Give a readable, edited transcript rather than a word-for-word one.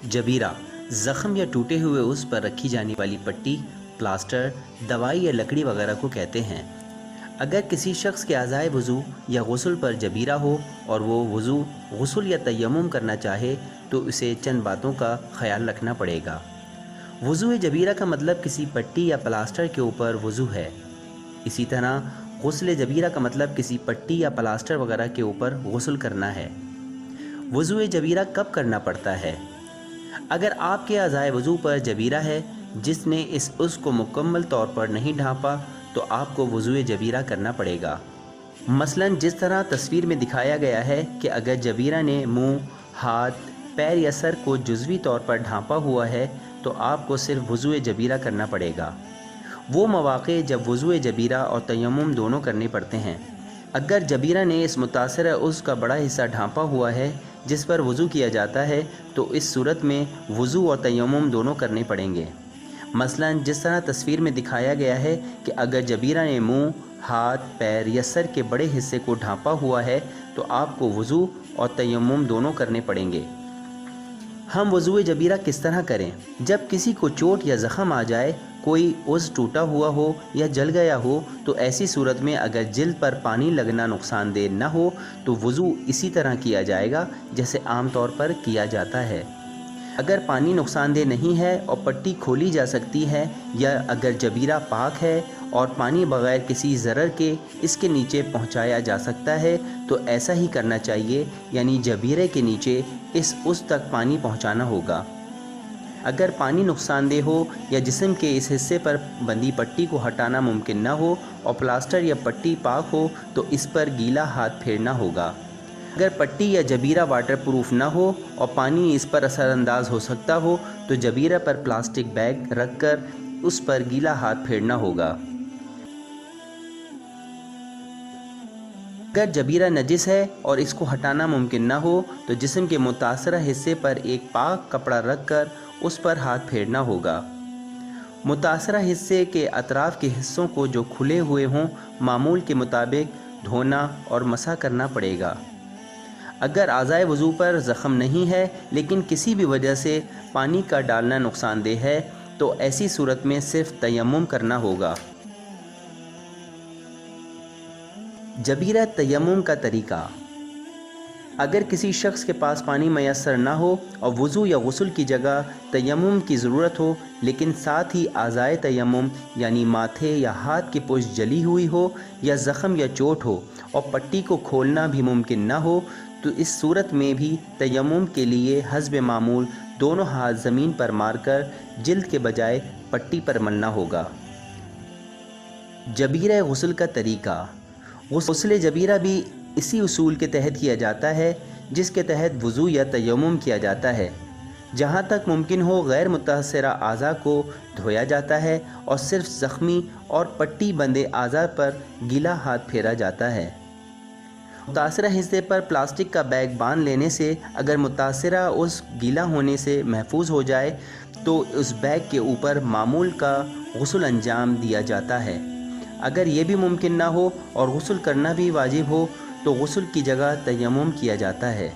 जबीरा ज़ख़म या टूटे हुए उस पर रखी जाने वाली पट्टी, प्लास्टर, दवाई या लकड़ी वगैरह को कहते हैं। अगर किसी शख्स के अज़ाए वज़ू या गुस्ल पर जबीरा हो और वो वज़ू, गुस्ल या तयम्मुम करना चाहे तो उसे चंद बातों का ख्याल रखना पड़ेगा। वज़ू जबीरा का मतलब किसी पट्टी या प्लास्टर के ऊपर वज़ू है। इसी तरह गुस्ल जबीरा का मतलब किसी पट्टी या प्लास्टर वगैरह के ऊपर गुस्ल करना है। वज़ू जबीरा कब करना पड़ता है? अगर आपके अज़ाए वज़ू पर जबीरा है जिसने इस उज़्व को मुकम्मल तौर पर नहीं ढांपा तो आपको वज़ू जबीरा करना पड़ेगा। मसलन जिस तरह तस्वीर में दिखाया गया है कि अगर जबीरा ने मुंह, हाथ, पैर या सर को जुज़वी तौर पर ढांपा हुआ है तो आपको सिर्फ वज़ू जबीरा करना पड़ेगा। वो मौक़े जब वज़ू जबीरा और तयम्मुम दोनों करने पड़ते हैं। अगर जबीरा ने इस मुतासरा उज़्व का बड़ा हिस्सा ढांपा हुआ है जिस पर वज़ू किया जाता है तो इस सूरत में वज़ू और तयम्मुम दोनों करने पड़ेंगे। मसलन जिस तरह तस्वीर में दिखाया गया है कि अगर जबीरा ने मुंह, हाथ, पैर या सर के बड़े हिस्से को ढांपा हुआ है तो आपको वज़ू और तयम्मुम दोनों करने पड़ेंगे। हम वज़ू जबीरा किस तरह करें? जब किसी को चोट या ज़ख़म आ जाए, कोई उज़्व टूटा हुआ हो या जल गया हो तो ऐसी सूरत में अगर जिल्द पर पानी लगना नुकसानदेह न हो तो वज़ू इसी तरह किया जाएगा जैसे आम तौर पर किया जाता है। अगर पानी नुकसानदेह नहीं है और पट्टी खोली जा सकती है या अगर जबीरा पाक है और पानी बग़ैर किसी ज़रर के इसके नीचे पहुंचाया जा सकता है तो ऐसा ही करना चाहिए, यानी जबीरे के नीचे इस उस तक पानी पहुंचाना होगा। अगर पानी नुकसानदेह हो या जिस्म के इस हिस्से पर बंधी पट्टी को हटाना मुमकिन न हो और प्लास्टर या पट्टी पाक हो तो इस पर गीला हाथ फेरना होगा। अगर पट्टी या जबीरा वाटर प्रूफ न हो और पानी इस पर असरअंदाज हो सकता हो तो जबीरा पर प्लास्टिक बैग रखकर उस पर गीला हाथ फेरना होगा। अगर जबीरा नजिस है और इसको हटाना मुमकिन न हो तो जिस्म के मुतासरा हिस्से पर एक पाक कपड़ा रखकर उस पर हाथ फेरना होगा। मुतासरा हिस्से के अतराफ़ के हिस्सों को जो खुले हुए हों मामूल के मुताबिक धोना और मसा करना पड़ेगा। अगर अज़ाए वज़ू पर ज़ख़म नहीं है लेकिन किसी भी वजह से पानी का डालना नुकसानदेह है तो ऐसी सूरत में सिर्फ तयम्मुम करना होगा। जबीरा तयम्मुम का तरीका। अगर किसी शख्स के पास पानी मैसर ना हो और वज़ू या गुस्ल की जगह तयम्मुम की ज़रूरत हो लेकिन साथ ही आज़ाए तयम्मुम यानी माथे या हाथ की पुष्ट जली हुई हो या ज़ख़म या चोट हो और पट्टी को खोलना भी मुमकिन ना हो तो इस सूरत में भी तयम्मुम के लिए हस्ब मामूल दोनों हाथ ज़मीन पर मारकर जिल्द के बजाय पट्टी पर मलना होगा। जबीरा गुस्ल का तरीका। गुस्ल जबीरा भी इसी उसूल के तहत किया जाता है जिसके तहत वज़ू या तयम्मुम किया जाता है। जहाँ तक मुमकिन हो गैर मुतासरा आज़ा को धोया जाता है और सिर्फ ज़ख्मी और पट्टी बंदे आज़ा पर गीला हाथ फेरा जाता है। मुतासरा हिस्से पर प्लास्टिक का बैग बांध लेने से अगर मुतासरा उस गीला होने से महफूज हो जाए तो उस बैग के ऊपर मामूल का गुस्ल अंजाम दिया जाता है। अगर ये भी मुमकिन ना हो और गुस्ल करना भी वाजिब हो तो गुस्ल की जगह तयम्मुम किया जाता है।